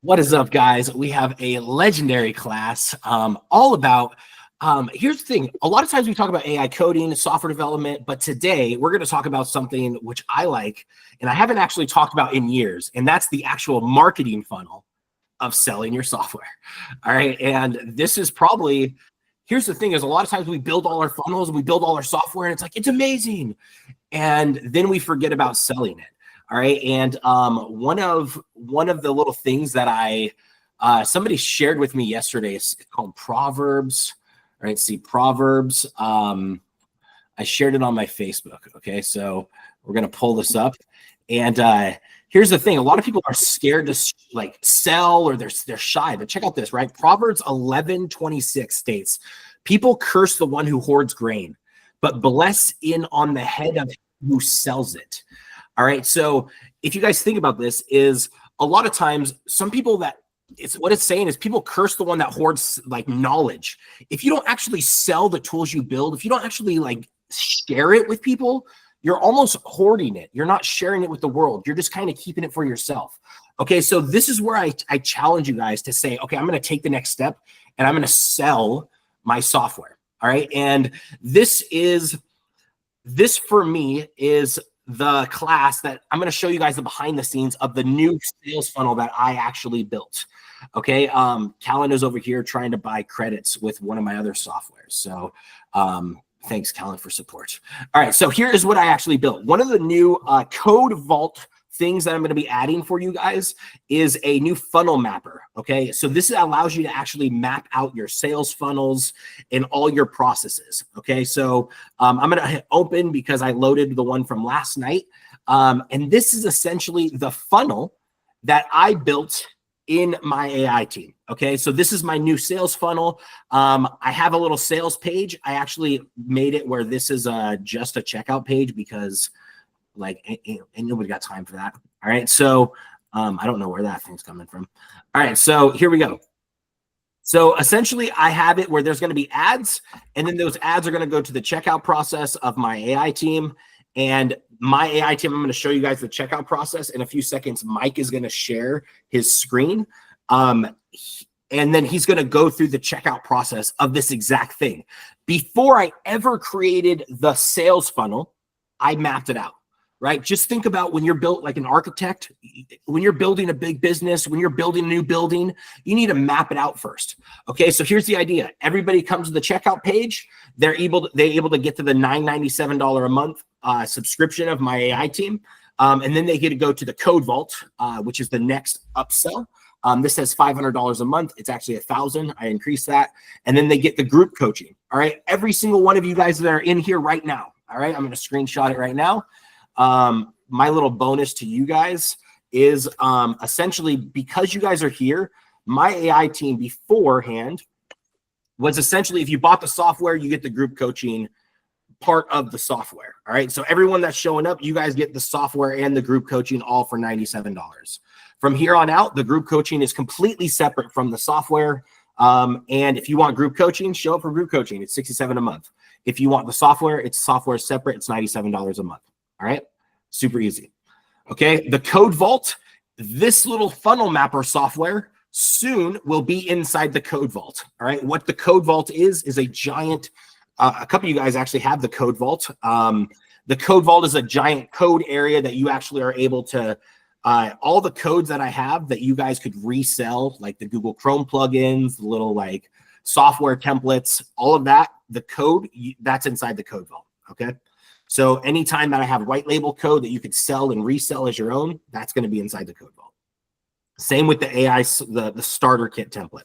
What is up, guys? We have a legendary class all about, here's the thing. A lot of times we talk about AI coding, software development, but today we're going to talk about something which I like, and I haven't actually talked about in years, and that's the actual marketing funnel of selling your software. All right. And this is probably, here's the thing is a lot of times we build all our funnels and we build all our software and it's like, it's amazing. And then we forget about selling it. All right. And one of the little things that somebody shared with me yesterday is called Proverbs. All right. See, Proverbs. I shared it on my Facebook. Okay. So we're going to pull this up. And here's the thing. A lot of people are scared to like sell, or they're shy, but check out this, right? Proverbs 11:26 states, people curse the one who hoards grain, but bless in on the head of who sells it. All right. So if you guys think about this, is a lot of times some people that it's saying is people curse the one that hoards like knowledge. If you don't actually sell the tools you build, if you don't actually like share it with people, you're almost hoarding it. You're not sharing it with the world. You're just kind of keeping it for yourself. Okay. So this is where I challenge you guys to say, okay, I'm going to take the next step and I'm going to sell my software. All right. And this for me is the class that I'm going to show you guys the behind the scenes of the new sales funnel that I actually built. Okay. Callan is over here trying to buy credits with one of my other softwares. So, thanks, Callan, for support. All right. So here is what I actually built. One of the new code vault things that I'm going to be adding for you guys is a new funnel mapper. Okay. So this allows you to actually map out your sales funnels and all your processes. Okay. So I'm going to hit open because I loaded the one from last night. And this is essentially the funnel that I built in MyAiTeam. Okay. So this is my new sales funnel. I have a little sales page. I actually made it where this is just a checkout page because like ain't nobody got time for that. All right. So I don't know where that thing's coming from. All right. So here we go. So essentially I have it where there's going to be ads, and then those ads are going to go to the checkout process of MyAiTeam. And MyAiTeam, I'm going to show you guys the checkout process in a few seconds. Mike is going to share his screen. And then he's going to go through the checkout process of this exact thing. Before I ever created the sales funnel, I mapped it out. Right? Just think about when you're built like an architect, when you're building a big business, when you're building a new building, you need to map it out first. Okay. So here's the idea. Everybody comes to the checkout page. They're able to get to the $997 a month subscription of MyAiTeam. And then they get to go to the code vault, which is the next upsell. This says $500 a month. It's actually $1,000. I increased that. And then they get the group coaching. All right. Every single one of you guys that are in here right now. All right. I'm going to screenshot it right now. My little bonus to you guys is essentially because you guys are here, MyAiTeam beforehand was essentially if you bought the software, you get the group coaching part of the software. All right. So everyone that's showing up, you guys get the software and the group coaching all for $97. From here on out, the group coaching is completely separate from the software. And if you want group coaching, show up for group coaching. It's $67 a month. If you want the software, it's software separate. It's $97 a month. All right. Super easy. Okay. The code vault, this little funnel mapper software soon will be inside the code vault. All right. What the code vault is a giant, a couple of you guys actually have the code vault. The code vault is a giant code area that you actually are able to, all the codes that I have that you guys could resell, like the Google Chrome plugins, the little like software templates, all of that, the code that's inside the code vault. Okay. So anytime that I have white label code that you could sell and resell as your own, that's going to be inside the code vault. Same with the AI, the starter kit template.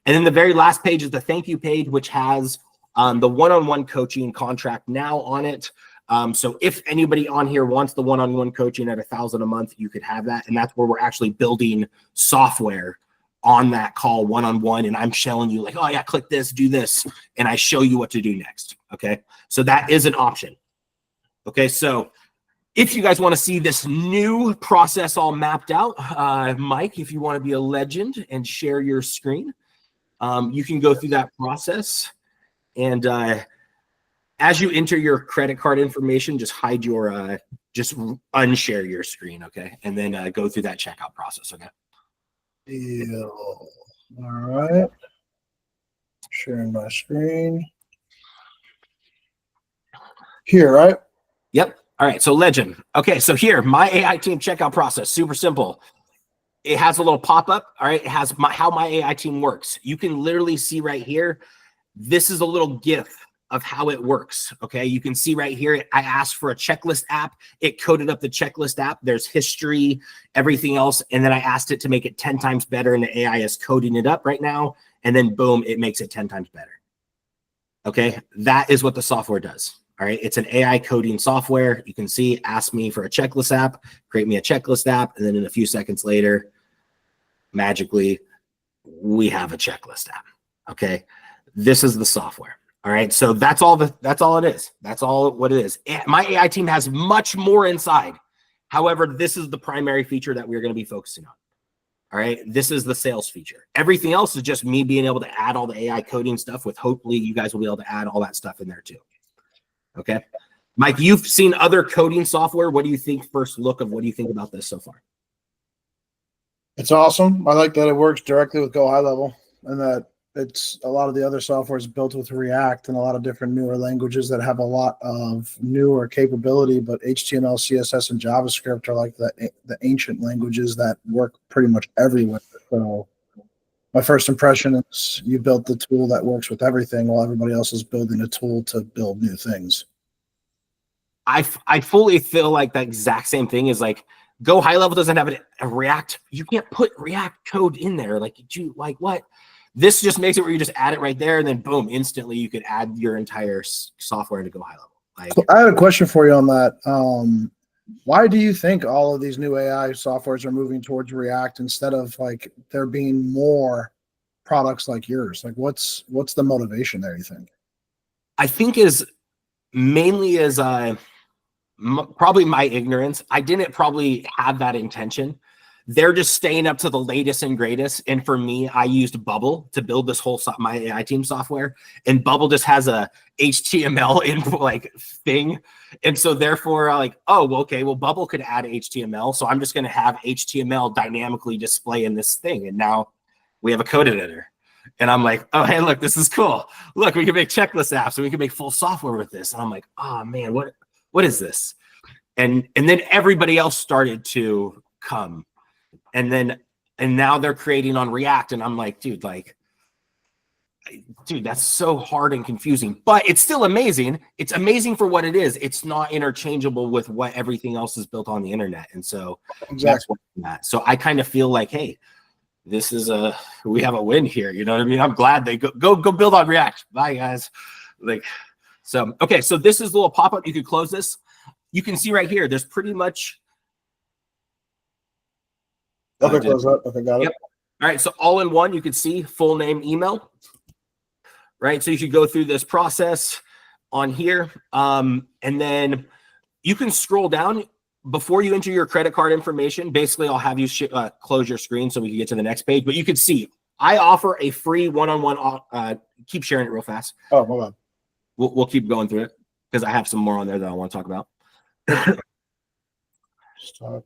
And then the very last page is the thank you page, which has the one-on-one coaching contract now on it. So if anybody on here wants the one-on-one coaching at $1,000 a month, you could have that. And that's where we're actually building software on that call one-on-one. And I'm showing you like, oh yeah, click this, do this. And I show you what to do next. Okay. So that is an option. Okay, so if you guys want to see this new process all mapped out, Mike, if you want to be a legend and share your screen, you can go through that process. And as you enter your credit card information, just hide your, just unshare your screen, okay? And then go through that checkout process, okay? Deal. All right. Sharing my screen. Here, right? Yep. All right. So Legend. Okay. So here, MyAiTeam checkout process. Super simple. It has a little pop-up. All right. It has how MyAiTeam works. You can literally see right here. This is a little GIF of how it works. Okay. You can see right here. I asked for a checklist app. It coded up the checklist app. There's history, everything else. And then I asked it to make it 10 times better. And the AI is coding it up right now. And then boom, it makes it 10 times better. Okay. That is what the software does. All right. It's an AI coding software. You can see, ask me for a checklist app, create me a checklist app. And then in a few seconds later, magically, we have a checklist app. Okay. This is the software. All right. So that's all it is. That's all what it is. MyAiTeam has much more inside. However, this is the primary feature that we're going to be focusing on. All right. This is the sales feature. Everything else is just me being able to add all the AI coding stuff with hopefully you guys will be able to add all that stuff in there too. Okay. Mike, you've seen other coding software. What do you think first look of what do you think about this so far? It's awesome. I like that it works directly with Go High Level and that it's a lot of the other software is built with React and a lot of different newer languages that have a lot of newer capability, but HTML, CSS, and JavaScript are like the ancient languages that work pretty much everywhere. So my first impression is you built the tool that works with everything while everybody else is building a tool to build new things. I fully feel like the exact same thing is like Go High Level doesn't have a React. You can't put React code in there. Like what? This just makes it where you just add it right there and then boom, instantly you could add your entire software to Go High Level. Like, so I have a question for you on that. Why do you think all of these new AI softwares are moving towards React instead of like there being more products like yours? Like what's the motivation there, you think? I think is mainly is probably my ignorance. I didn't probably have that intention. They're just staying up to the latest and greatest. And for me, I used Bubble to build this whole MyAiTeam software. And Bubble just has a HTML input like thing. And so therefore, like, oh, well, okay, well, Bubble could add HTML. So I'm just going to have HTML dynamically display in this thing. And now we have a code editor. And I'm like, oh, hey, look, this is cool. Look, we can make checklist apps and we can make full software with this. And I'm like, oh man, what is this? And then everybody else started to come. And now they're creating on React. And I'm like, dude, that's so hard and confusing, but it's still amazing. It's amazing for what it is. It's not interchangeable with what everything else is built on the internet. And so that's what I'm at. So I kind of feel like, hey, this is we have a win here. You know what I mean? I'm glad they go build on React. Bye guys. Like, so, okay. So this is a little pop-up. You could close this. You can see right here, there's pretty much. Okay, close that. Okay, got it. Yep. All right. So all in one, you can see full name, email, right? So you should go through this process on here. And then you can scroll down before you enter your credit card information. Basically, I'll have you close your screen so we can get to the next page. But you can see I offer a free one-on-one. Keep sharing it real fast. Oh, hold on. We'll keep going through it because I have some more on there that I want to talk about. Stop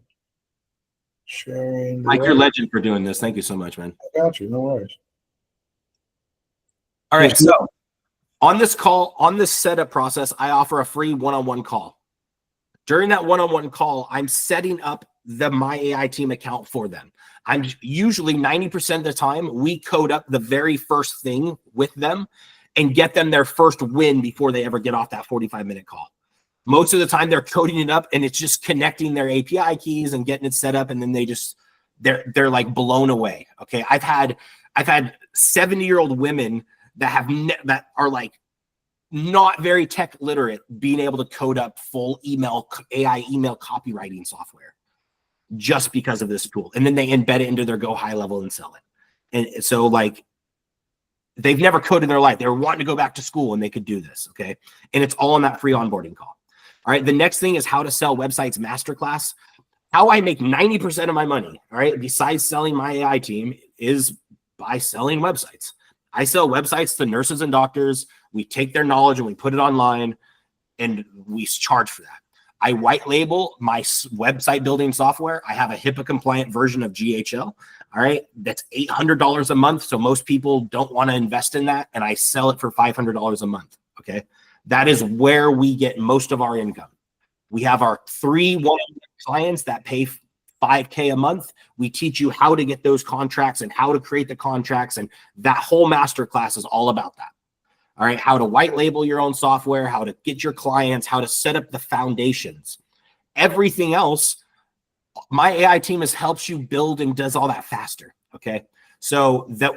sharing. Mike, you're legend for doing this. Thank you so much, man. I got you. No worries. All right. So on this call, on this setup process, I offer a free one-on-one call. During that one-on-one call, I'm setting up the MyAiTeam account for them. I'm usually 90% of the time, we code up the very first thing with them and get them their first win before they ever get off that 45-minute call. Most of the time they're coding it up and it's just connecting their API keys and getting it set up. And then they're like blown away. Okay. I've had 70-year-old women that are like not very tech literate being able to code up full AI email copywriting software just because of this tool. And then they embed it into their Go High Level and sell it. And so like they've never coded in their life. They were wanting to go back to school and they could do this. Okay. And it's all on that free onboarding call. All right. The next thing is how to sell websites masterclass. How I make 90% of my money. All right. Besides selling MyAiTeam is by selling websites. I sell websites to nurses and doctors. We take their knowledge and we put it online and we charge for that. I white label my website building software. I have a HIPAA compliant version of GHL. All right. That's $800 a month. So most people don't want to invest in that. And I sell it for $500 a month. Okay. That is where we get most of our income. We have our 3 one-on-one clients that pay $5K a month. We teach you how to get those contracts and how to create the contracts. And that whole masterclass is all about that. All right. How to white label your own software, how to get your clients, how to set up the foundations. Everything else, MyAiTeam helps you build and does all that faster. Okay. So that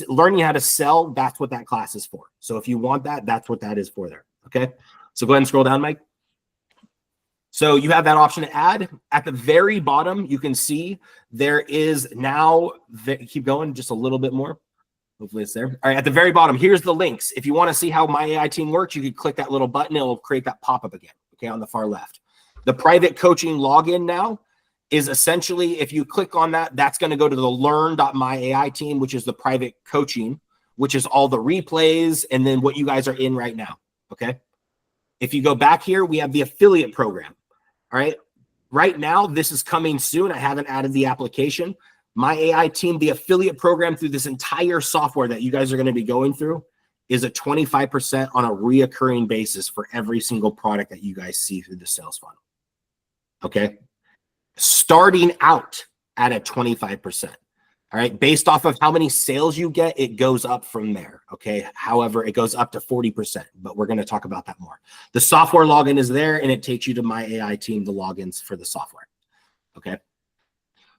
learning how to sell, that's what that class is for. So if you want that, that's what that is for there. Okay. So go ahead and scroll down, Mike. So you have that option to add. At the very bottom, you can see there is now, keep going just a little bit more. Hopefully it's there. All right, at the very bottom, here's the links. If you want to see how MyAiTeam works, you can click that little button. It'll create that pop-up again, okay, on the far left. The private coaching login now is essentially, if you click on that, that's going to go to the learn.myAiTeam, which is the private coaching, which is all the replays and then what you guys are in right now, okay? If you go back here, we have the affiliate program, all right? Right now, this is coming soon. I haven't added the application. MyAiTeam, the affiliate program through this entire software that you guys are going to be going through is a 25% on a reoccurring basis for every single product that you guys see through the sales funnel. Okay. Starting out at a 25%. All right. Based off of how many sales you get, it goes up from there. Okay. However, it goes up to 40%, but we're going to talk about that more. The software login is there and it takes you to MyAiTeam, the logins for the software. Okay.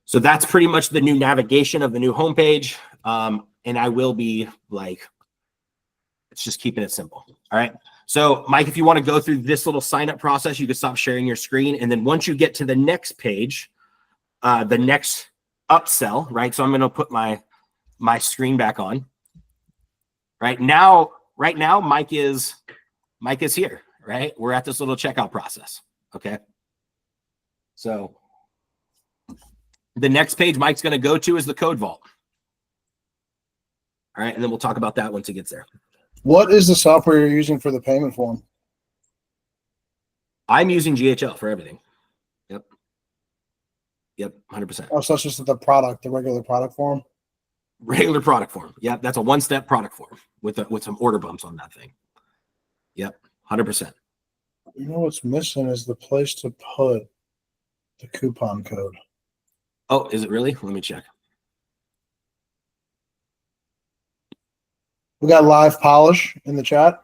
So that's pretty much the new navigation of the new homepage. And I will be like, it's just keeping it simple. All right. So Mike, if you want to go through this little sign up process, you can stop sharing your screen. And then once you get to the next page, the next upsell, right? So I'm going to put my screen back on. Right now, Mike is here, right? We're at this little checkout process. Okay. So the next page Mike's going to go to is the code vault. All right. And then we'll talk about that once it gets there. What is the software you're using for the payment form? I'm using GHL for everything. Yep. 100%. Oh, so it's just the product, the regular product form? Regular product form. Yep. That's a one-step product form with some order bumps on that thing. Yep. 100%. You know what's missing is the place to put the coupon code. Oh, is it really? Let me check. We got live polish in the chat.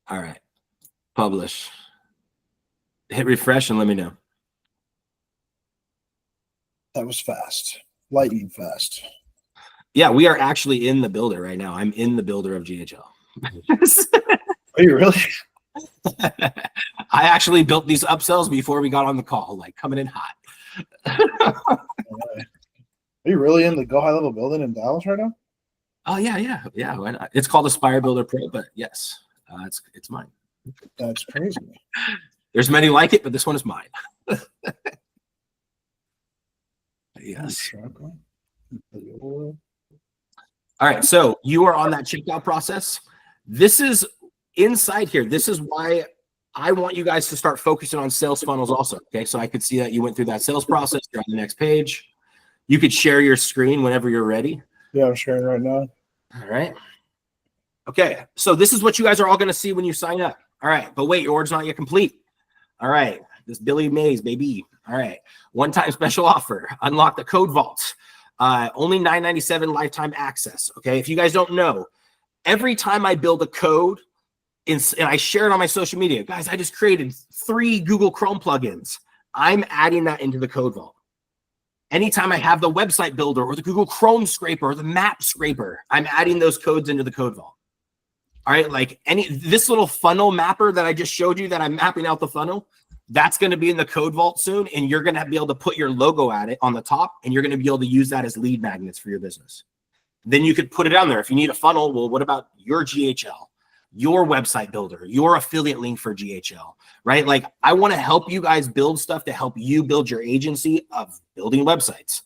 All right. Publish. Hit refresh and let me know. That was fast. Lightning fast. Yeah, we are actually in the builder right now. I'm in the builder of GHL. Are you really? I actually built these upsells before we got on the call, like coming in hot. Are you really in the Go High Level building in Dallas right now? Oh yeah. Why not? It's called Aspire Builder Pro, but yes, it's mine. That's crazy. There's many like it, but this one is mine. Yes. All right, so you are on that checkout process. This is inside here. This is why I want you guys to start focusing on sales funnels also. Okay, so I could see that you went through that sales process. You're on the next page. You could share your screen whenever you're ready. Yeah, I'm sharing right now. All right. Okay, so this is what you guys are all going to see when you sign up. All right, but wait, your order's not yet complete. All right, this Billy Mays, baby. All right, one-time special offer. Unlock the code vault. Only $9.97 lifetime access. Okay, if you guys don't know, every time I build a code and I share it on my social media, guys, I just created 3 Google Chrome plugins. I'm adding that into the code vault. Anytime I have the website builder or the Google Chrome scraper or the map scraper, I'm adding those codes into the code vault. All right, like this little funnel mapper that I just showed you that I'm mapping out the funnel, that's going to be in the code vault soon, and you're going to be able to put your logo at it on the top, and you're going to be able to use that as lead magnets for your business. Then you could put it on there. If you need a funnel, well, what about your GHL, your website builder, your affiliate link for GHL, right? Like I want to help you guys build stuff to help you build your agency of building websites.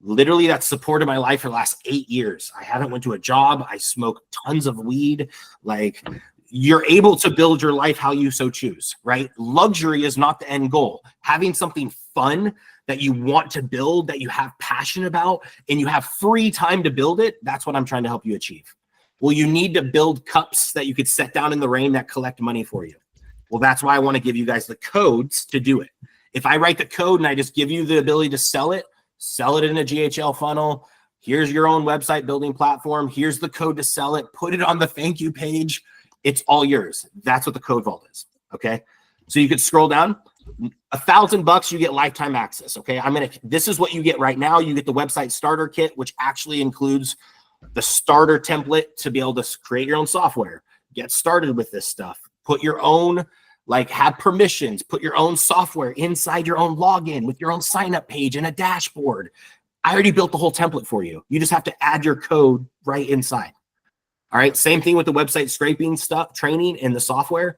Literally, that's supported my life for the last 8 years. I haven't went to a job. I smoke tons of weed. Like you're able to build your life how you so choose, right? Luxury is not the end goal. Having something fun that you want to build, that you have passion about, and you have free time to build it, that's what I'm trying to help you achieve. Well, you need to build cups that you could set down in the rain that collect money for you. Well, that's why I want to give you guys the codes to do it. If I write the code and I just give you the ability to sell it in a GHL funnel, here's your own website building platform, here's the code to sell it, put it on the thank you page, it's all yours. That's what the code vault is, okay? So you could scroll down, $1,000, you get lifetime access, okay? This is what you get right now. You get the website starter kit, which actually includes the starter template to be able to create your own software, get started with this stuff, put your own, have permissions, put your own software inside your own login with your own sign up page and a dashboard. I already built the whole template for you. You just have to add your code right inside. All right. Same thing with the website scraping stuff, training and the software.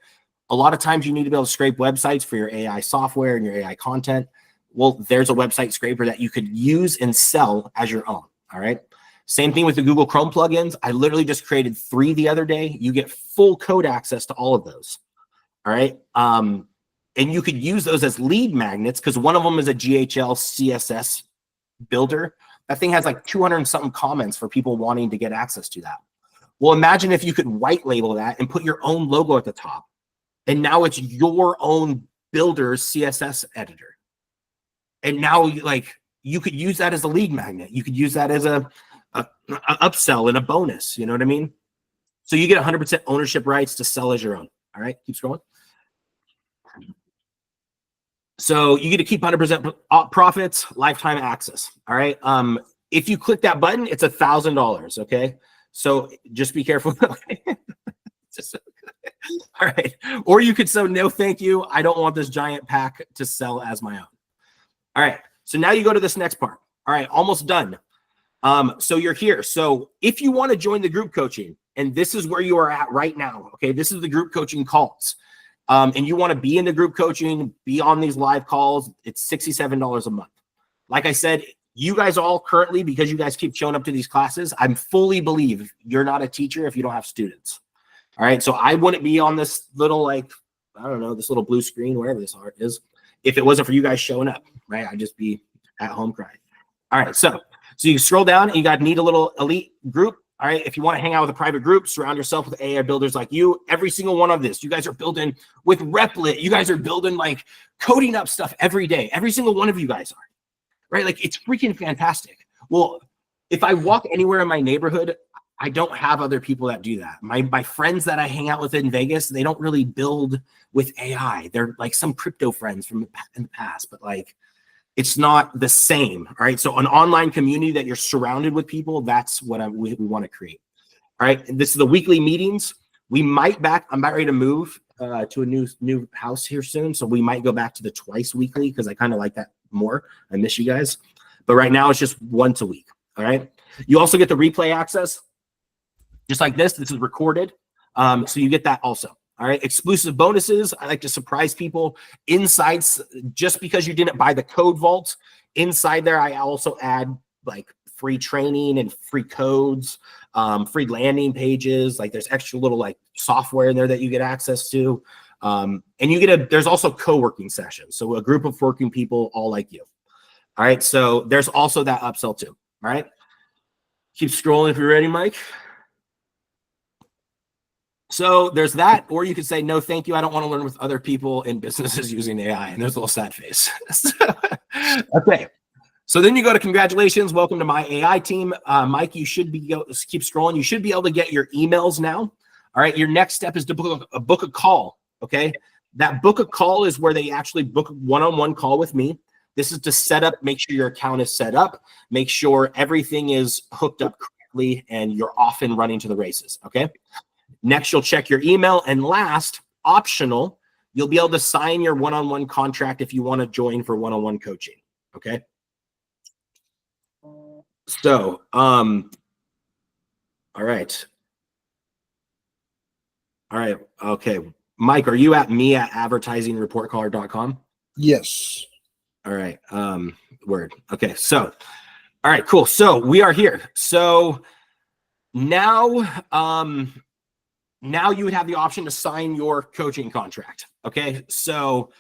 A lot of times you need to be able to scrape websites for your AI software and your AI content. Well, there's a website scraper that you could use and sell as your own. All right. Same thing with the Google Chrome plugins. I literally just created 3 the other day. You get full code access to all of those. All right. And you could use those as lead magnets because one of them is a GHL CSS builder. That thing has 200 and something comments for people wanting to get access to that. Well, imagine if you could white label that and put your own logo at the top. And now it's your own builder's CSS editor. And now you could use that as a lead magnet. You could use that as a upsell and a bonus. You know what I mean? So you get 100% ownership rights to sell as your own. All right, keep scrolling. So you get to keep 100% profits, lifetime access. All right. If you click that button, it's $1,000. Okay. So just be careful. All right. Or you could say, no, thank you. I don't want this giant pack to sell as my own. All right. So now you go to this next part. All right. Almost done. So you're here. So if you want to join the group coaching, and this is where you are at right now. Okay. This is the group coaching calls. And you want to be in the group coaching, be on these live calls. It's $67 a month. Like I said, you guys all currently, because you guys keep showing up to these classes, I fully believe you're not a teacher if you don't have students. All right. So I wouldn't be on this little, I don't know, this little blue screen, wherever this art is, if it wasn't for you guys showing up, right? I'd just be at home crying. All right. So you scroll down and you need a little elite group. All right. If you want to hang out with a private group, surround yourself with AI builders like you. Every single one of this, you guys are building with Replit. You guys are building coding up stuff every day. Every single one of you guys are, right? It's freaking fantastic. Well, if I walk anywhere in my neighborhood, I don't have other people that do that. My friends that I hang out with in Vegas, they don't really build with AI. They're some crypto friends from in the past, but it's not the same. All right. So an online community that you're surrounded with people, that's what we want to create. All right. And this is the weekly meetings. I'm about ready to move to a new house here soon. So we might go back to the twice weekly because I kind of like that more. I miss you guys. But right now it's just once a week. All right. You also get the replay access. Just like this is recorded. So you get that also. All right. Exclusive bonuses. I like to surprise people inside. Just because you didn't buy the code vault inside there, I also add free training and free codes, free landing pages. There's extra little software in there that you get access to. And there's also co-working sessions. So a group of working people all like you. All right. So there's also that upsell too. All right. Keep scrolling if you're ready, Mike. So there's that, or you could say, no, thank you. I don't want to learn with other people in businesses using AI. And there's a little sad face. Okay. So then you go to congratulations. Welcome to MyAiTeam. Mike, you should keep scrolling. You should be able to get your emails now. All right. Your next step is to book a call. Okay. That book a call is where they actually book a one-on-one call with me. This is to set up, make sure your account is set up, make sure everything is hooked up correctly, and you're off and running to the races. Okay. Next, you'll check your email. And last, optional, you'll be able to sign your one-on-one contract if you want to join for one-on-one coaching. Okay. So, all right. All right. Okay. Mike, are you at me at advertisingreportcaller.com? Yes. All right. Word. Okay. So, all right, cool. So we are here. So now, now you would have the option to sign your coaching contract. Okay. So,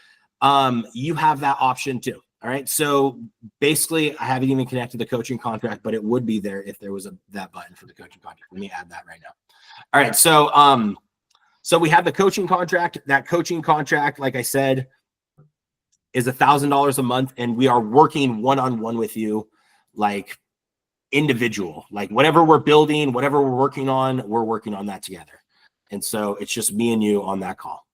you have that option too. All right. So basically, I haven't even connected the coaching contract, but it would be there if there was that button for the coaching contract. Let me add that right now. All right. So we have the coaching contract. That coaching contract, like I said, is $1,000 a month, and we are working one-on-one with you, like individual, like whatever we're building, whatever we're working on that together. And so it's just me and you on that call.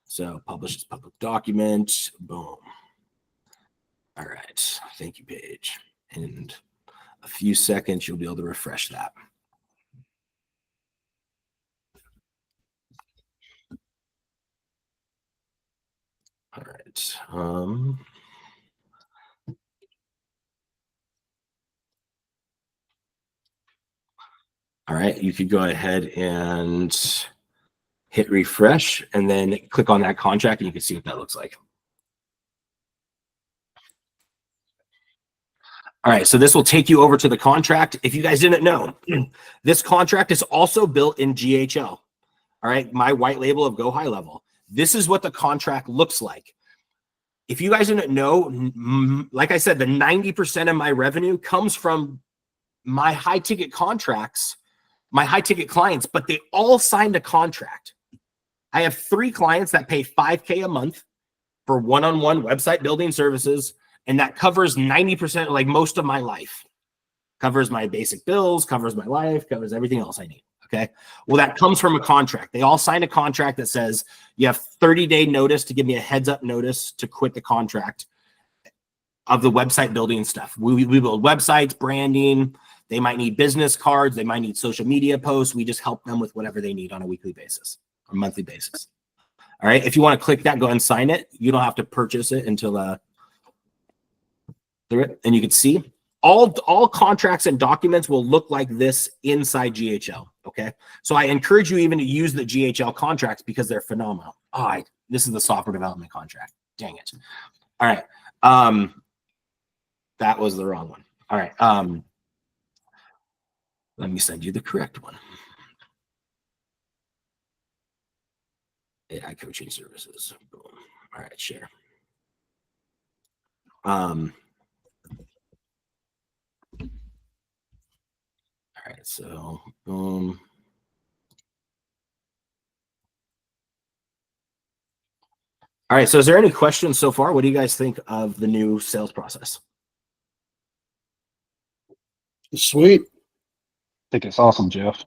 So publish as public document, boom. All right, thank you, Paige. In a few seconds, you'll be able to refresh that. All right. All right, you could go ahead and hit refresh and then click on that contract and you can see what that looks like. All right, so this will take you over to the contract. If you guys didn't know, this contract is also built in GHL. All right, my white label of Go High Level. This is what the contract looks like. If you guys didn't know, like I said, the 90% of my revenue comes from my high ticket contracts, my high ticket clients, but they all signed a contract. I have 3 clients that pay $5K a month for one-on-one website building services, and that covers 90%, like most of my life. Covers my basic bills, covers my life, covers everything else I need. Okay. Well, that comes from a contract. They all signed a contract that says you have 30-day notice to give me a heads up notice to quit the contract of the website building stuff. We build websites, branding. They might need business cards. They might need social media posts. We just help them with whatever they need on a weekly basis or monthly basis. All right. If you want to click that, go and sign it. You don't have to purchase it until through it. And you can see all contracts and documents will look like this inside GHL. Okay. So I encourage you even to use the GHL contracts because they're phenomenal. This is the software development contract. Dang it. All right. That was the wrong one. All right. Let me send you the correct one. AI coaching services. Boom. All right, share. All right, so boom. All right, so is there any questions so far? What do you guys think of the new sales process? Sweet. I think it's awesome, Jeff.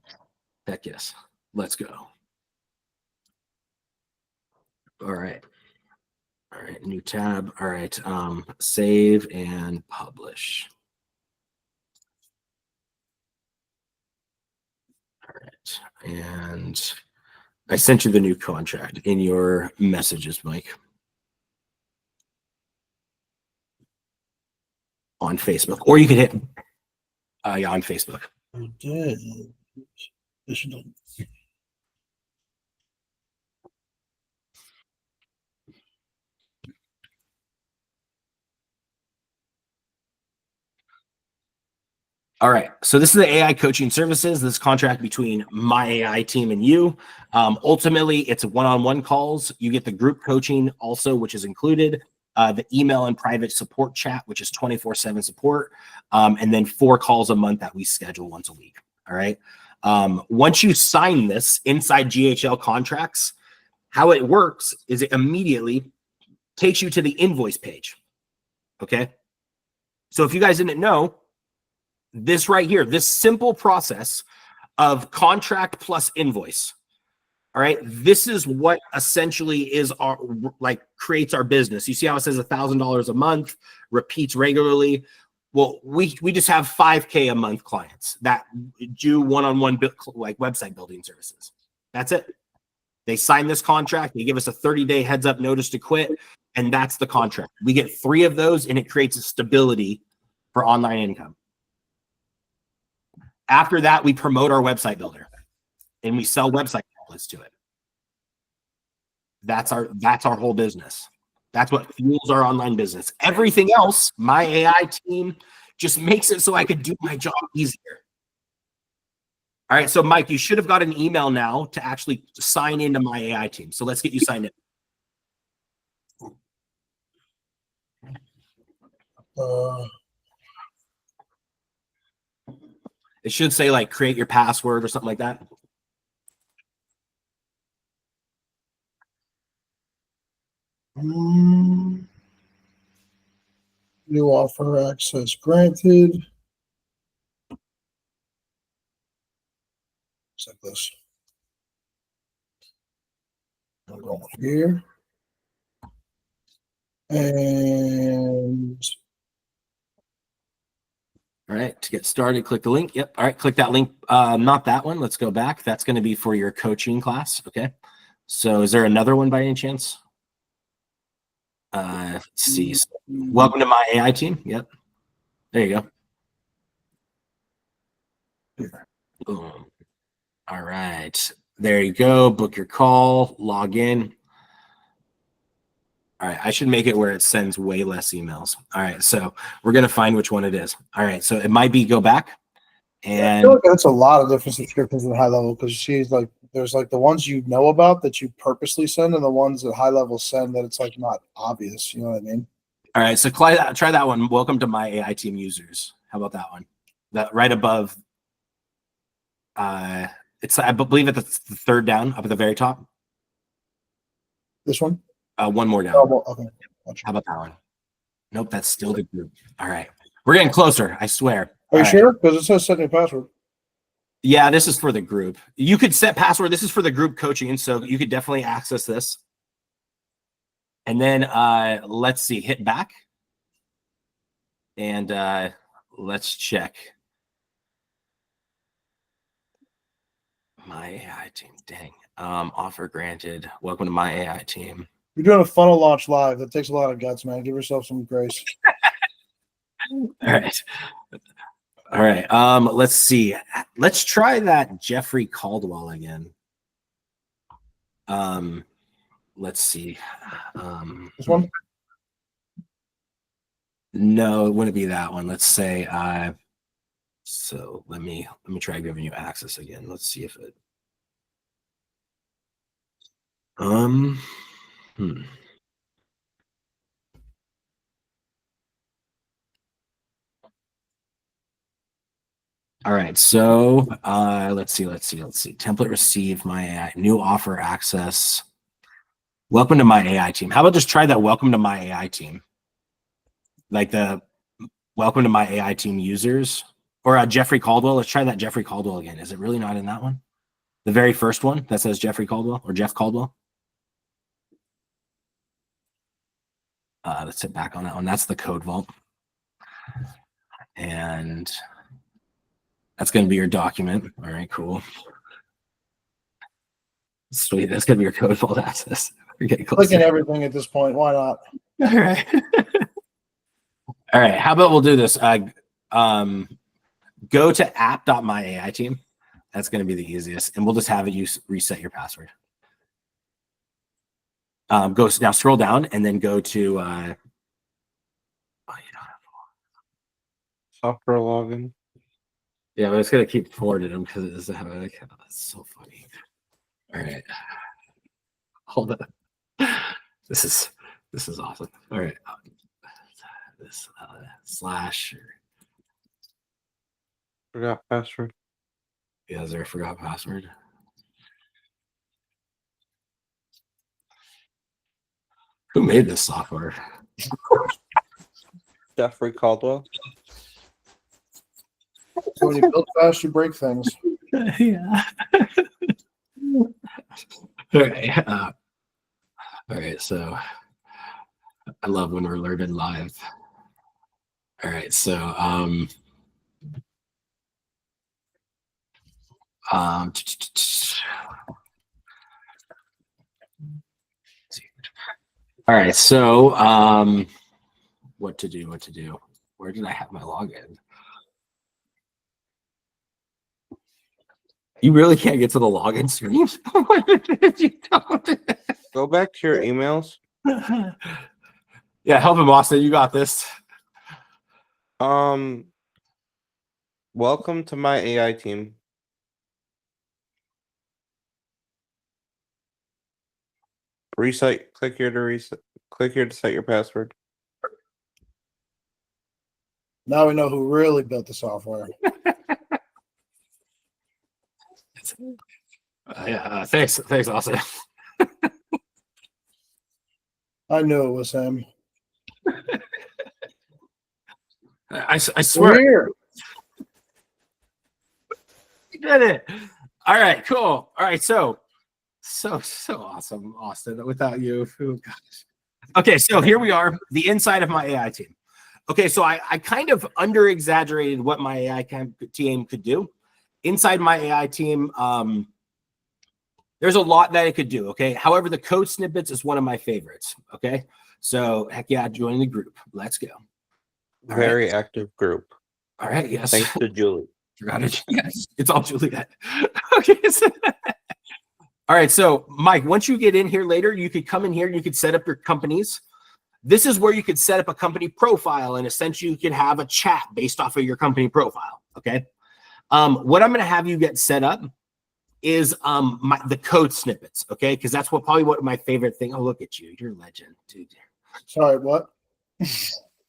Heck yes. Let's go. All right. All right, new tab. All right, save and publish. All right, and I sent you the new contract in your messages, Mike, on Facebook, or you could hit on Facebook. I did. All right, so this is the AI coaching services, this contract between MyAiTeam and you. Ultimately, it's one-on-one calls. You get the group coaching also, which is included, the email and private support chat, which is 24/7 support, and then 4 calls a month that we schedule once a week. All right. Once you sign this inside GHL contracts, how it works is it immediately takes you to the invoice page. Okay. So if you guys didn't know, this right here, this simple process of contract plus invoice. All right. This is what essentially is our, like, creates our business. You see how it says $1,000 a month, repeats regularly. Well, we just have 5K a month clients that do one-on-one like website building services. That's it. They sign this contract. They give us a 30-day heads up notice to quit. And that's the contract. We get 3 of those and it creates a stability for online income. After that, we promote our website builder and we sell website templates to it. That's our whole business. That's what fuels our online business. Everything else, MyAiTeam just makes it so I could do my job easier. All right, so Mike, you should have got an email now to actually sign into MyAiTeam. So let's get you signed in. It should say like create your password or something like that. New offer access granted. It's like this. I'm going here. And All right, to get started, click the link. Yep. All right, click that link. Not that one. Let's go back. That's going to be for your coaching class. Okay. So is there another one by any chance? Let's see. Welcome to my AI team. Yep. There you go. Boom. All right. There you go. Book your call, log in. All right. I should make it where it sends way less emails. All right. So we're going to find which one it is. All right. So it might be go back. I And feel like that's a lot of different subscriptions at high level because she's like, there's like the ones you know about that you purposely send, and the ones that high level send that it's like not obvious. You know what I mean? all right. So try that one. Welcome to my AI team users. How about that one? That right above. It's I believe it's the third down up at the very top. This one? One more down. Oh, well, okay. Gotcha. How about that one? Nope, that's still the group. All right. We're getting closer, I swear. Are you All sure? Because it says set new password. Yeah, this is for the group. You could set password. This is for the group coaching, so you could definitely access this. And then let's see, hit back. And let's check. My AI team, dang. Offer granted. Welcome to my AI team. You're doing a funnel launch live. That takes a lot of guts, man. Give yourself some grace. All right. All right. Let's see. Let's try that Jeffrey Caldwell again. Let's see. This one? No, it wouldn't be that one. Let's say so let me try giving you access again. Let's see if it All right, so let's see. Template received, my AI, new offer access. Welcome to my AI team. How about just try that welcome to my AI team? Like the welcome to my AI team users or Jeffrey Caldwell. Let's try that Jeffrey Caldwell again. Is it really not in that one? The very first one that says Jeffrey Caldwell or Jeff Caldwell. Let's hit back on that one. That's the code vault. And that's going to be your document. All right, cool. Sweet. That's going to be your code vault access. We're getting close. Clicking everything at this point. Why not? All right. All right. How about we'll do this? Go to app.myAITeam. That's going to be the easiest. And we'll just have it reset your password. Go now, scroll down and then go to software login. yeah, but it's gonna keep forwarding them because it doesn't have an account. That's so funny. All right. Hold on. This is awesome. All right. This slash Forgot password. yeah, is there a forgot password? Who made this software? Jeffrey Caldwell. So when you build fast, you break things. Yeah. All right. All right. So I love when we're learning live. All right. So all right. So what to do? Where did I have my login? You really can't get to the login screen. You don't. Go back to your emails. Yeah, help him, Austin. You got this. Welcome to my AI team. Reset. Click here to reset. Click here to set your password. Now we know who really built the software. Thanks, Austin. I knew it was him. I We're swear here. you did it. All right, cool. All right, so awesome, Austin. Without you, oh gosh. Okay, so here we are, the inside of my AI team. Okay, so I kind of under exaggerated what my AI team could do. Inside my AI team, there's a lot that it could do. Okay, however, the code snippets is one of my favorites. Okay, so heck yeah, join the group. Let's go. All Very right. active group. All right, yes. Thanks to Julie. Yes, it's all Juliet. Okay. All right, so Mike, once you get in here later, you could come in here and you could set up your companies. This is where you could set up a company profile, and essentially you could have a chat based off of your company profile. Okay. What I'm going to have you get set up is the code snippets. Okay, because that's probably what my favorite thing. Oh, look at you, you're a legend, dude. Sorry, what?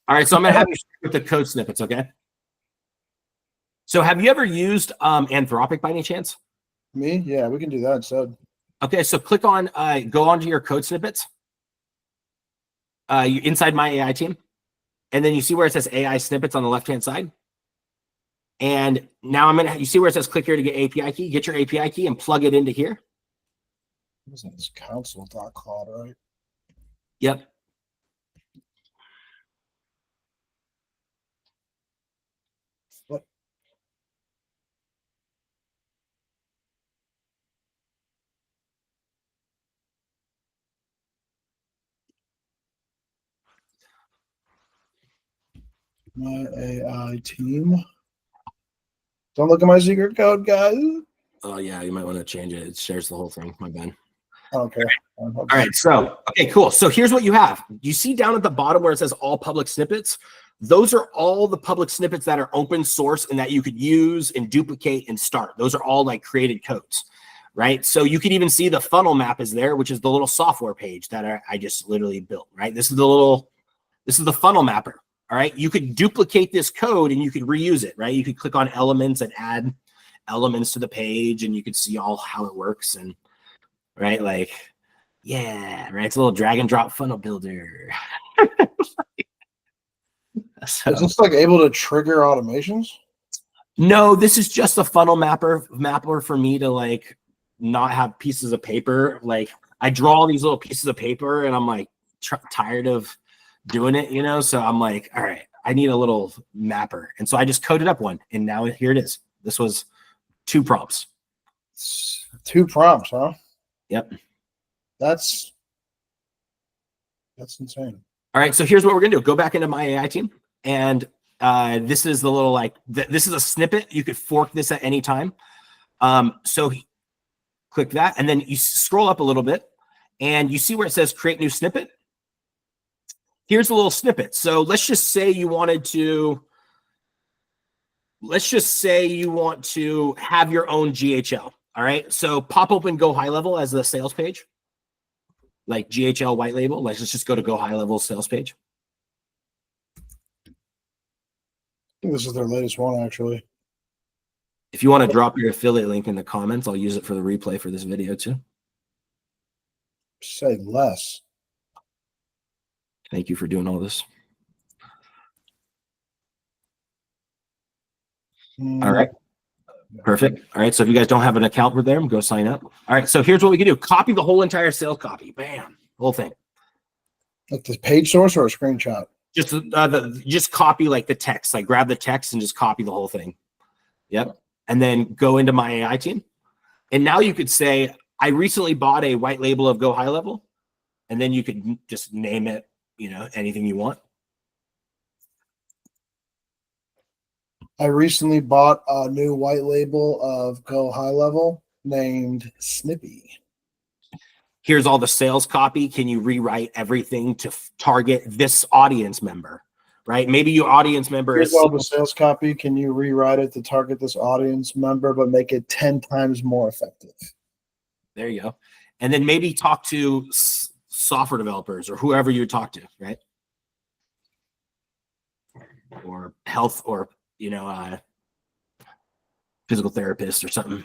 All right, so I'm going to have you with the code snippets. Okay. So have you ever used Anthropic by any chance? Me? Yeah, we can do that instead. Okay, so click on, go onto your code snippets. You inside my AI team. And then you see where it says AI snippets on the left-hand side. And now you see where it says click here to get API key. Get your API key and plug it into here. This is console.cloud, right? Yep. What? My AI team. Don't look at my secret code, guys. Oh yeah, you might want to change it. It shares the whole thing. My bad. Okay. All right. So, okay, cool. So here's what you have. You see down at the bottom where it says all public snippets? Those are all the public snippets that are open source and that you could use and duplicate and start. Those are all like created codes, right? So you can even see the funnel map is there, which is the little software page that I just literally built, right? This is the funnel mapper. All right. You could duplicate this code and you could reuse it, right? You could click on elements and add elements to the page and you could see all how it works. And right, like, yeah, right. It's a little drag and drop funnel builder. So, is this like able to trigger automations? no, this is just a funnel mapper for me to like not have pieces of paper. Like I draw all these little pieces of paper and I'm like tired of doing it, you know? So I'm like, all right, I need a little mapper. And so I just coded up one and now here it is. This was 2 prompts. 2 prompts, huh? Yep. That's insane. All right, so here's what we're gonna do. Go back into my AI team, and this is the little this is a snippet. You could fork this at any time. So click that, and then you scroll up a little bit, and you see where it says create new snippet. Here's a little snippet. So let's just say you want to have your own GHL. All right, so pop open Go High Level as the sales page. Like GHL white label. Let's just go to Go High Level sales page. I think this is their latest one, actually. If you want to drop your affiliate link in the comments, I'll use it for the replay for this video too. Say less. Thank you for doing all this. All right. Perfect. All right. So if you guys don't have an account with them, go sign up. All right. So here's what we can do. Copy the whole entire sales copy. Bam. Whole thing. Like the page source or a screenshot? Just copy like the text. Like grab the text and just copy the whole thing. Yep. And then go into my AI team. And now you could say, I recently bought a white label of Go High Level. And then you could just name it, you know, anything you want. I recently bought a new white label of Go High Level named Snippy. Here's all the sales copy. Can you rewrite everything to target this audience member, right? Maybe your audience member Here's is all the sales copy. Can you rewrite it to target this audience member, but make it 10 times more effective? There you go. And then maybe talk to software developers or whoever you talk to, right? or health, or physical therapist or something.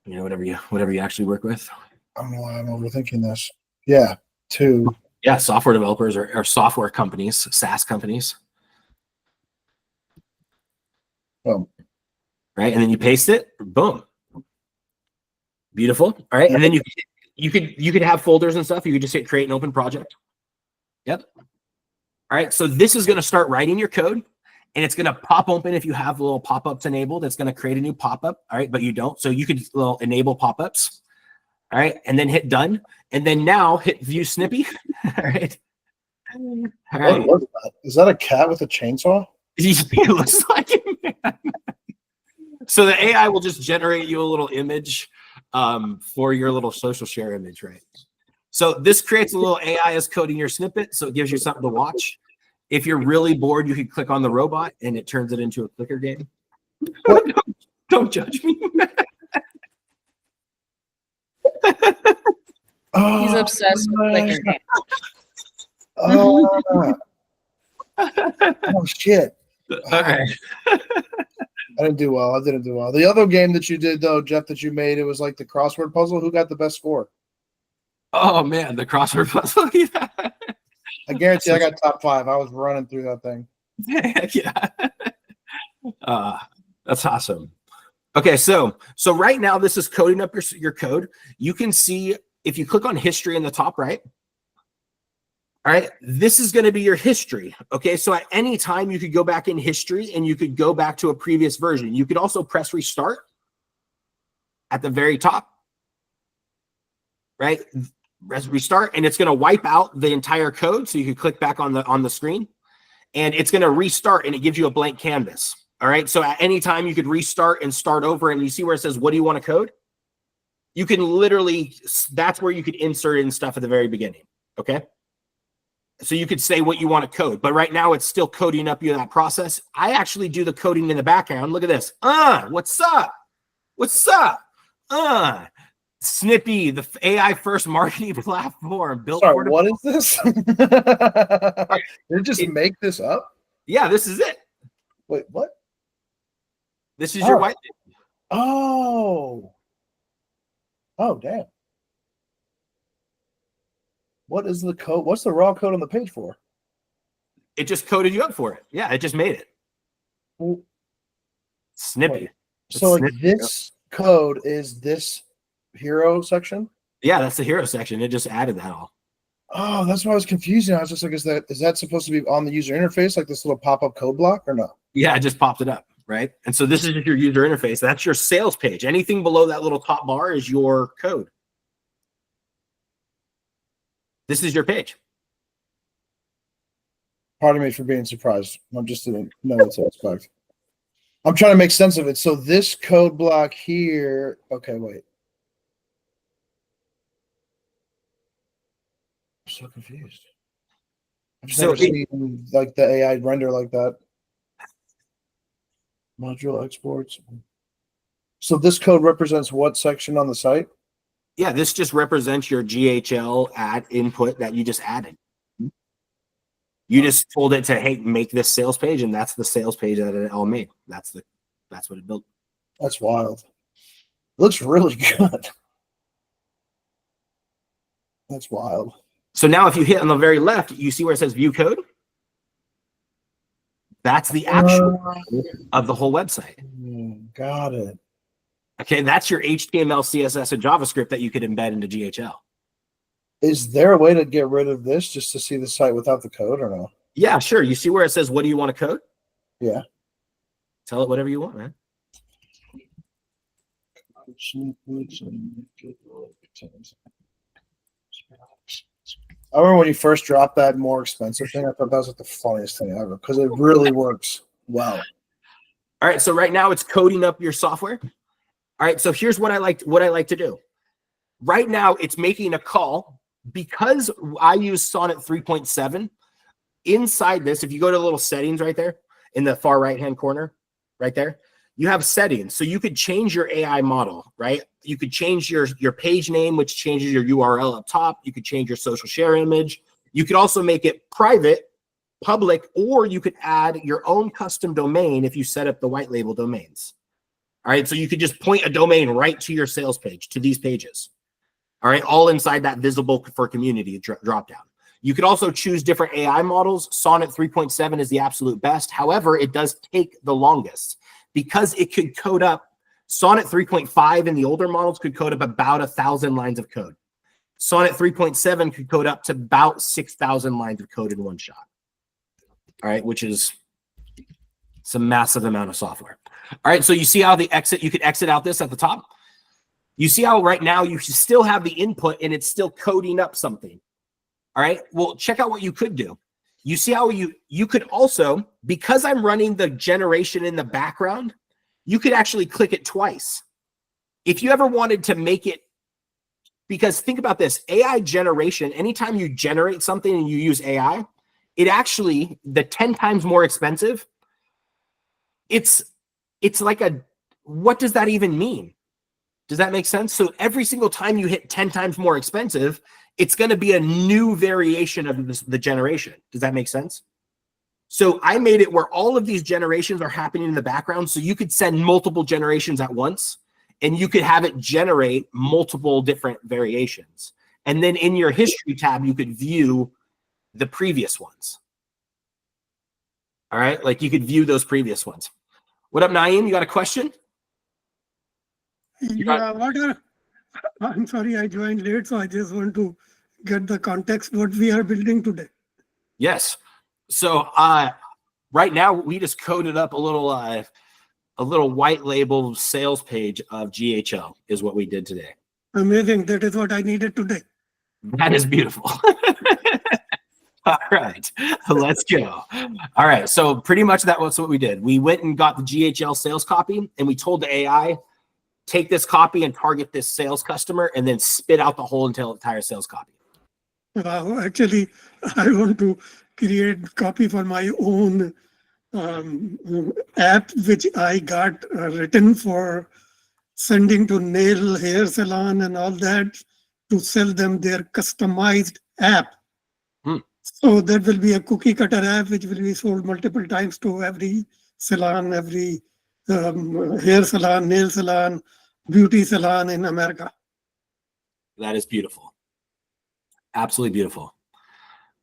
Whatever you actually work with. I don't know why I'm overthinking this. Yeah, 2. Yeah, software developers or software companies, SaaS companies. Well, right? And then you paste it, boom. Beautiful. All right. And then you could have folders and stuff. You could just hit create an open project. Yep. All right. So this is going to start writing your code, and it's going to pop open if you have little pop-ups enabled. It's going to create a new pop-up. All right. But you don't. So you could little enable pop-ups. All right. And then hit done. And then now hit view snippy. All right. All right. what was that? Is that a cat with a chainsaw? It looks like it, man. So the AI will just generate you a little image for your little social share image, right? So this creates a little AI as coding your snippet, so it gives you something to watch. If you're really bored, you can click on the robot, and it turns it into a clicker game. Don't judge me. Oh, He's obsessed with clicker games. oh shit. All right. I didn't do well. The other game that you did, though, Jeff, that you made, it was like the crossword puzzle. Who got the best score? Oh man, the crossword puzzle. Yeah. I guarantee I got top 5. I was running through that thing. Yeah. That's awesome. Okay, so right now this is coding up your code. You can see if you click on history in the top right. All right, this is going to be your history. Okay, so at any time you could go back in history and you could go back to a previous version. You could also press restart at the very top, right? Press restart, and it's going to wipe out the entire code. So you can click back on the screen, and it's going to restart, and it gives you a blank canvas. All right, so at any time you could restart and start over, and you see where it says, "What do you want to code?" You can literally, that's where you could insert in stuff at the very beginning. Okay. So you could say what you want to code, but right now it's still coding up you that process. I actually do the coding in the background. Look at this. What's up? What's up? Snippy, the AI first marketing platform built. Sorry, what is this? Did you just make this up? Yeah, this is it. Wait, what? This is your white. Oh, damn. What is the code? What's the raw code on the page for? It just coded you up for it. Yeah, it just made it. Well, Snippy. So like this code is this hero section? Yeah, that's the hero section. It just added that all. Oh, that's why I was confused. I was just like, is that supposed to be on the user interface, like this little pop-up code block, or no? Yeah, it just popped it up, right? And so this is your user interface. That's your sales page. Anything below that little top bar is your code. This is your page. Pardon me for being surprised. I just didn't know what to expect. I'm trying to make sense of it. So this code block here. Okay, wait. I'm so confused. I've just never seen like the AI render like that. Module exports. So this code represents what section on the site? Yeah, this just represents your GHL add input that you just added. You just told it to, hey, make this sales page, and that's the sales page that it all made. That's what it built. That's wild. It looks really good. That's wild. So now if you hit on the very left, you see where it says view code? That's the actual of the whole website. Got it. Okay, that's your HTML, CSS, and JavaScript that you could embed into GHL. Is there a way to get rid of this just to see the site without the code or no? Yeah, sure. You see where it says, what do you want to code? Yeah. Tell it whatever you want, man. I remember when you first dropped that more expensive thing, I thought that was like the funniest thing ever because it really works well. All right, so right now it's coding up your software. All right, so here's what I like to do. Right now it's making a call because I use Sonnet 3.7. Inside this, if you go to the little settings right there in the far right-hand corner, right there, you have settings. So you could change your AI model, right? You could change your page name, which changes your URL up top. You could change your social share image. You could also make it private public, or you could add your own custom domain if you set up the white label domains. All right, so you could just point a domain right to your sales page, to these pages. All right, all inside that visible for community drop down. You could also choose different AI models. Sonnet 3.7 is the absolute best. However, it does take the longest because it could code up. Sonnet 3.5 and the older models could code up about 1,000 lines of code. Sonnet 3.7 could code up to about 6,000 lines of code in one shot. All right, which is some massive amount of software. All right, so you see how you could exit out this at the top. You see how right now you still have the input and it's still coding up something. All right, well, check out what you could do. You see how you could also, because I'm running the generation in the background, you could actually click it twice. If you ever wanted to make it, because think about this, AI generation, anytime you generate something and you use AI, it actually, the 10 times more expensive, it's like what does that even mean? Does that make sense? So every single time you hit 10 times more expensive, it's going to be a new variation of the generation. Does that make sense? So I made it where all of these generations are happening in the background. So you could send multiple generations at once and you could have it generate multiple different variations. And then in your history tab, you could view the previous ones. All right. Like you could view those previous ones. What up, Naeem? You got a question? I'm sorry, I joined late, so I just want to get the context what we are building today. Yes. So right now we just coded up a little white label sales page of GHL is what we did today. Amazing. That is what I needed today. That is beautiful. All right, let's go. All right, so pretty much that was what we did. We went and got the GHL sales copy and we told the AI, take this copy and target this sales customer and then spit out the whole entire sales copy. Wow, actually, I want to create copy for my own app, which I got written for sending to nail hair salon and all that to sell them their customized app. So that will be a cookie cutter app, which will be sold multiple times to every salon, every hair salon, nail salon, beauty salon in America. That is beautiful. Absolutely beautiful.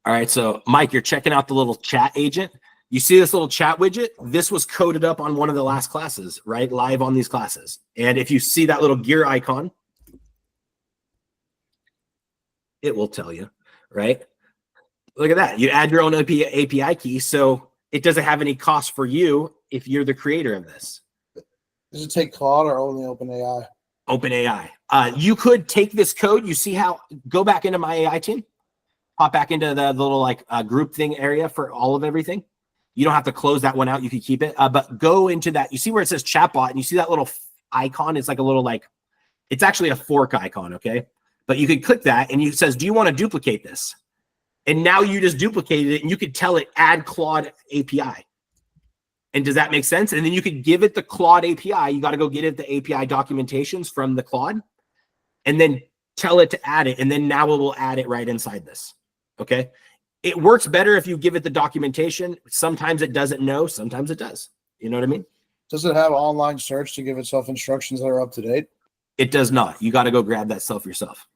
All right, so Mike, you're checking out the little chat agent. You see this little chat widget? This was coded up on one of the last classes, right? Live on these classes. And if you see that little gear icon, it will tell you, right? Look at that. You add your own API key, so it doesn't have any cost for you if you're the creator of this. Does it take Claude or only OpenAI? OpenAI. You could take this code. You see how, go back into MyAiTeam, pop back into the little like group thing area for all of everything. You don't have to close that one out. You can keep it, but go into that. You see where it says chatbot and you see that little icon. It's like a little, like, it's actually a fork icon. Okay. But you could click that and it says, do you want to duplicate this? And now you just duplicated it and you could tell it add Claude API. And does that make sense? And then you could give it the Claude API. You got to go get it the API documentations from the Claude and then tell it to add it. And then now it will add it right inside this. Okay. It works better if you give it the documentation. Sometimes it doesn't know. Sometimes it does. You know what I mean? Does it have online search to give itself instructions that are up to date? It does not. You got to go grab that stuff yourself.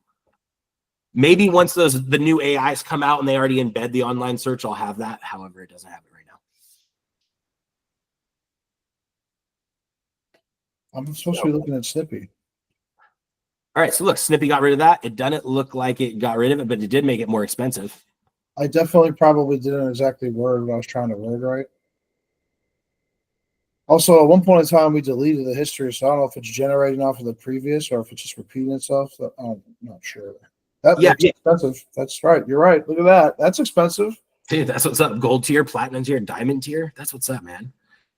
Maybe once the new AIs come out and they already embed the online search, I'll have that. However, it doesn't have it right now. I'm supposed to be looking at Snippy. All right, so look, Snippy got rid of that. It doesn't look like it got rid of it, but it did make it more expensive. I definitely probably didn't exactly word what I was trying to word right. Also, at one point in time, we deleted the history, so I don't know if it's generating off of the previous or if it's just repeating itself. So I'm not sure. That's expensive. That's right. You're right. Look at that. That's expensive. Dude, that's what's up. Gold tier, platinum tier, diamond tier. That's what's up, man.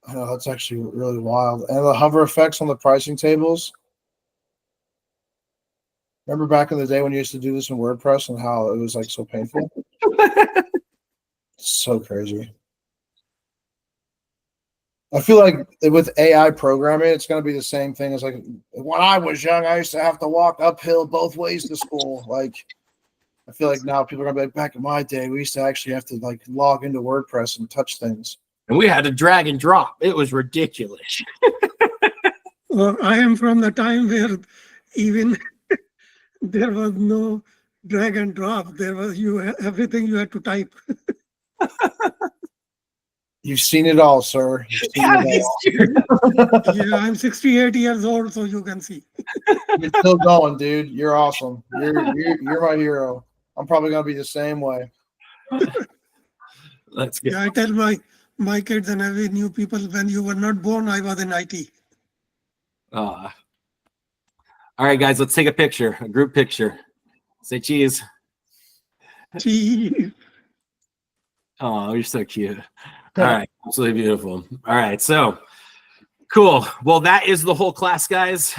Oh, that's actually really wild. And the hover effects on the pricing tables. Remember back in the day when you used to do this in WordPress and how it was like so painful? So crazy. I feel like with AI programming, it's going to be the same thing as like when I was young, I used to have to walk uphill both ways to school. Like I feel like now people are gonna be like, back in my day, we used to actually have to like log into WordPress and touch things. And we had to drag and drop. It was ridiculous. I am from the time where even there was no drag and drop. There was everything you had to type. You've seen it all, sir. You've seen Yeah, it all. it's true. Yeah, I'm 68 years old, so you can see. You're still going, dude. You're awesome. You're my hero. I'm probably gonna be the same way. Let's get. Yeah, I tell my kids and every new people, when you were not born, I was in IT. All right, guys, let's take a picture, a group picture. Say cheese. Gee. Oh, you're so cute. All right, absolutely beautiful. All right, so cool. Well, that is the whole class, guys.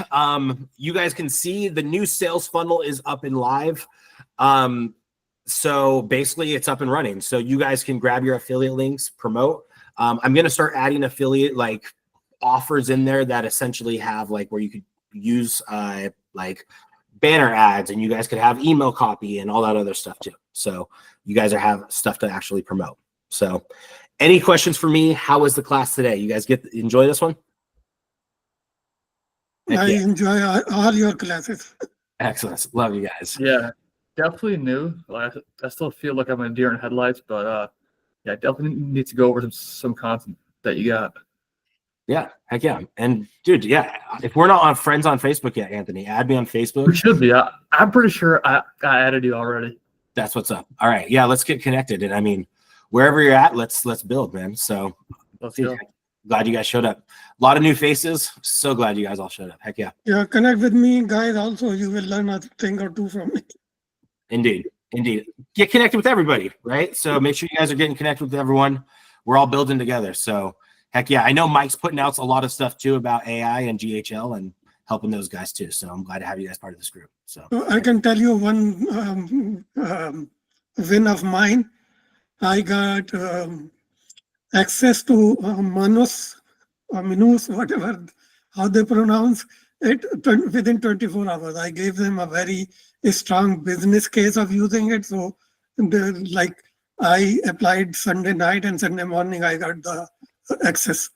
You guys can see the new sales funnel is up and live. So basically, it's up and running. So you guys can grab your affiliate links, promote. I'm going to start adding affiliate like offers in there that essentially have like where you could use like banner ads, and you guys could have email copy and all that other stuff too. So you guys have stuff to actually promote. So any questions for me? How was the class today? You guys enjoy this one? Heck I yeah. enjoy all your classes. Excellent. Love you guys. Yeah, definitely new. Like, I still feel like I'm a deer in headlights, but yeah, definitely need to go over some content that you got. Yeah, heck yeah. And dude, yeah, if we're not on friends on Facebook yet, Anthony, add me on We Facebook. should be. I'm pretty sure I added you already. That's what's up. All right. Yeah, let's get connected. And I mean, wherever you're at, let's build, man. So Let's dude, go. glad you guys showed up. A lot of new faces. So glad you guys all showed up. Heck yeah. Yeah, connect with me, guys. Also, you will learn a thing or two from me. Indeed. Indeed. Get connected with everybody, right? So make sure you guys are getting connected with everyone. We're all building together. So heck yeah. I know Mike's putting out a lot of stuff too about AI and GHL and helping those guys too. So I'm glad to have you guys part of this group. So I can tell you one win of mine. I got access to Manus or Minus, whatever, how they pronounce it, within 24 hours. I gave them a very strong business case of using it. So like I applied Sunday night and Sunday morning, I got the access.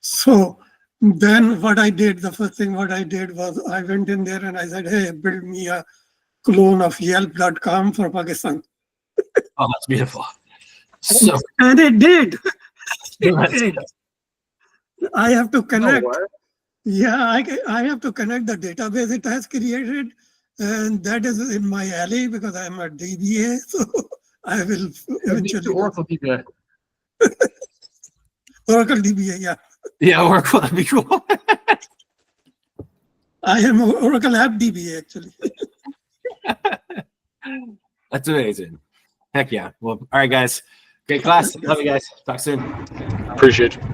So then what I did, the first thing what I did was I went in there and I said, hey, build me a clone of Yelp.com for Pakistan. oh, that's beautiful. So And it did. It Let's did. go. I have to connect. way. Yeah, I have to connect the database it has created. And that is in my alley because I'm a DBA. So I will eventually. Oracle DBA. Oracle DBA, yeah. yeah, Oracle, that'd be cool. I am Oracle App DBA actually. That's amazing. Heck yeah. Well, all right, guys. Great class. Love you guys. Talk soon. Appreciate you.